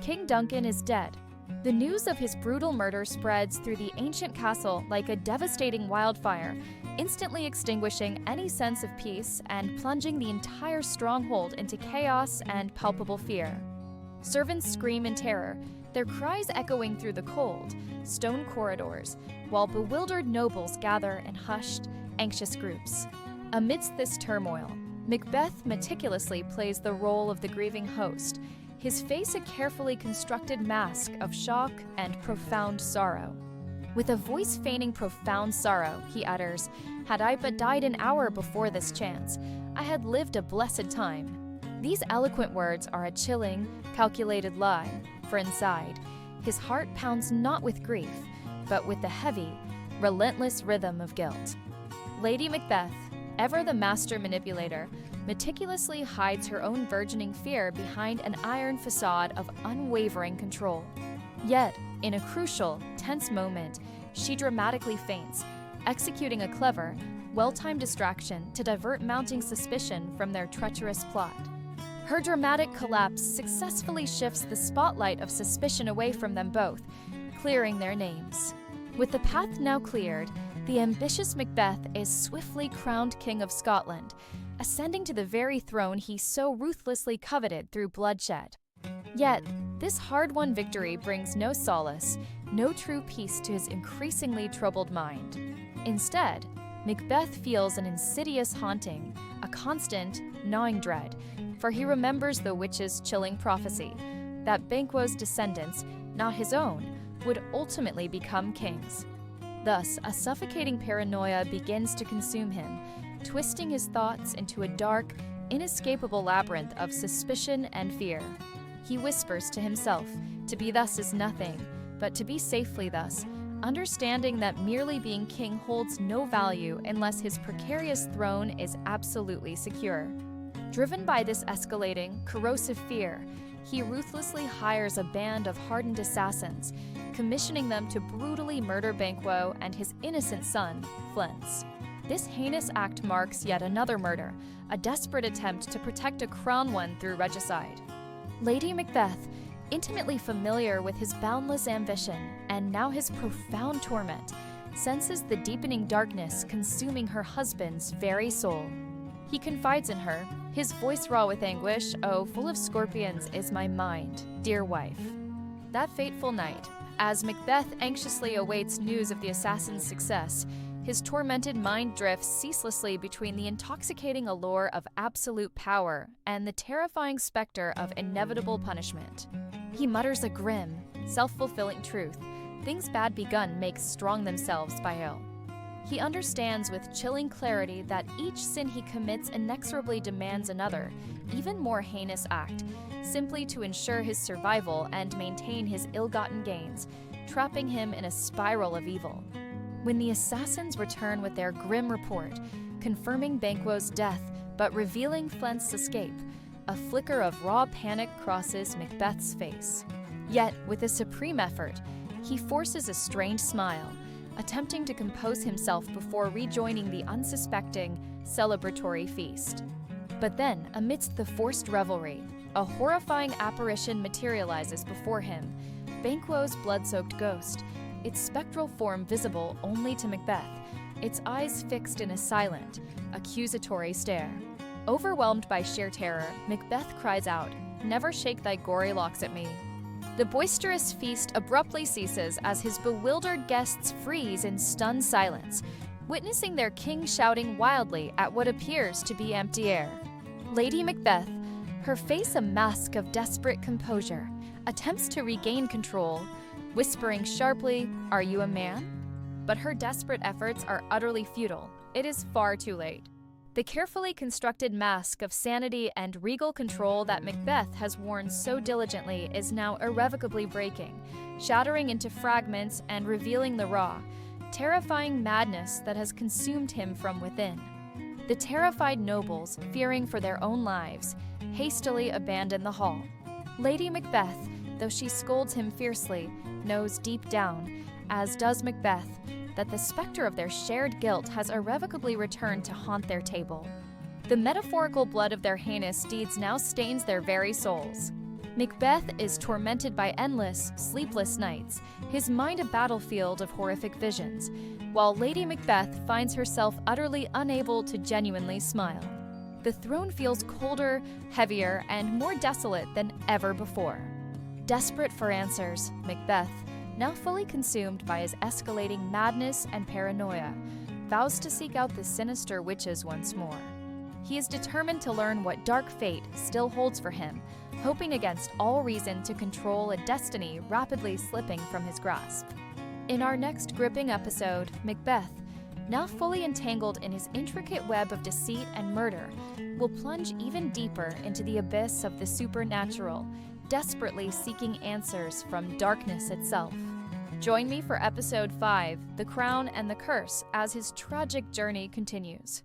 King Duncan is dead. The news of his brutal murder spreads through the ancient castle like a devastating wildfire, instantly extinguishing any sense of peace and plunging the entire stronghold into chaos and palpable fear. Servants scream in terror, their cries echoing through the cold, stone corridors, while bewildered nobles gather in hushed, anxious groups. Amidst this turmoil, Macbeth meticulously plays the role of the grieving host, his face a carefully constructed mask of shock and profound sorrow. With a voice feigning profound sorrow, he utters, "Had I but died an hour before this chance, I had lived a blessed time." These eloquent words are a chilling, calculated lie, for inside, his heart pounds not with grief, but with the heavy, relentless rhythm of guilt. Lady Macbeth, ever the master manipulator, meticulously hides her own burgeoning fear behind an iron facade of unwavering control. Yet, in a crucial, tense moment, she dramatically faints, executing a clever, well-timed distraction to divert mounting suspicion from their treacherous plot. Her dramatic collapse successfully shifts the spotlight of suspicion away from them both, clearing their names. With the path now cleared, the ambitious Macbeth is swiftly crowned King of Scotland, ascending to the very throne he so ruthlessly coveted through bloodshed. Yet, this hard-won victory brings no solace, no true peace to his increasingly troubled mind. Instead, Macbeth feels an insidious haunting, a constant, gnawing dread, for he remembers the witch's chilling prophecy that Banquo's descendants, not his own, would ultimately become kings. Thus, a suffocating paranoia begins to consume him, twisting his thoughts into a dark, inescapable labyrinth of suspicion and fear. He whispers to himself, to be thus is nothing, but to be safely thus, understanding that merely being king holds no value unless his precarious throne is absolutely secure. Driven by this escalating, corrosive fear, he ruthlessly hires a band of hardened assassins, commissioning them to brutally murder Banquo and his innocent son, Flens. This heinous act marks yet another murder, a desperate attempt to protect a crown won through regicide. Lady Macbeth, intimately familiar with his boundless ambition and now his profound torment, senses the deepening darkness consuming her husband's very soul. He confides in her, his voice raw with anguish, "Oh, full of scorpions is my mind, dear wife." That fateful night, as Macbeth anxiously awaits news of the assassin's success, his tormented mind drifts ceaselessly between the intoxicating allure of absolute power and the terrifying specter of inevitable punishment. He mutters a grim, self-fulfilling truth: things bad begun make strong themselves by ill. He understands with chilling clarity that each sin he commits inexorably demands another, even more heinous act, simply to ensure his survival and maintain his ill-gotten gains, trapping him in a spiral of evil. When the assassins return with their grim report, confirming Banquo's death but revealing Flens's escape, a flicker of raw panic crosses Macbeth's face. Yet, with a supreme effort, he forces a strained smile, attempting to compose himself before rejoining the unsuspecting, celebratory feast. But then, amidst the forced revelry, a horrifying apparition materializes before him, Banquo's blood-soaked ghost, its spectral form visible only to Macbeth, its eyes fixed in a silent, accusatory stare. Overwhelmed by sheer terror, Macbeth cries out, "Never shake thy gory locks at me." The boisterous feast abruptly ceases as his bewildered guests freeze in stunned silence, witnessing their king shouting wildly at what appears to be empty air. Lady Macbeth, her face a mask of desperate composure, attempts to regain control, whispering sharply, "Are you a man?" But her desperate efforts are utterly futile. It is far too late. The carefully constructed mask of sanity and regal control that Macbeth has worn so diligently is now irrevocably breaking, shattering into fragments and revealing the raw, terrifying madness that has consumed him from within. The terrified nobles, fearing for their own lives, hastily abandon the hall. Lady Macbeth, though she scolds him fiercely, knows deep down, as does Macbeth, that the specter of their shared guilt has irrevocably returned to haunt their table. The metaphorical blood of their heinous deeds now stains their very souls. Macbeth is tormented by endless, sleepless nights, his mind a battlefield of horrific visions, while Lady Macbeth finds herself utterly unable to genuinely smile. The throne feels colder, heavier, and more desolate than ever before. Desperate for answers, Macbeth, now fully consumed by his escalating madness and paranoia, vows to seek out the sinister witches once more. He is determined to learn what dark fate still holds for him, hoping against all reason to control a destiny rapidly slipping from his grasp. In our next gripping episode, Macbeth, now fully entangled in his intricate web of deceit and murder, will plunge even deeper into the abyss of the supernatural, desperately seeking answers from darkness itself. Join me for episode 5, The Crown and the Curse, as his tragic journey continues.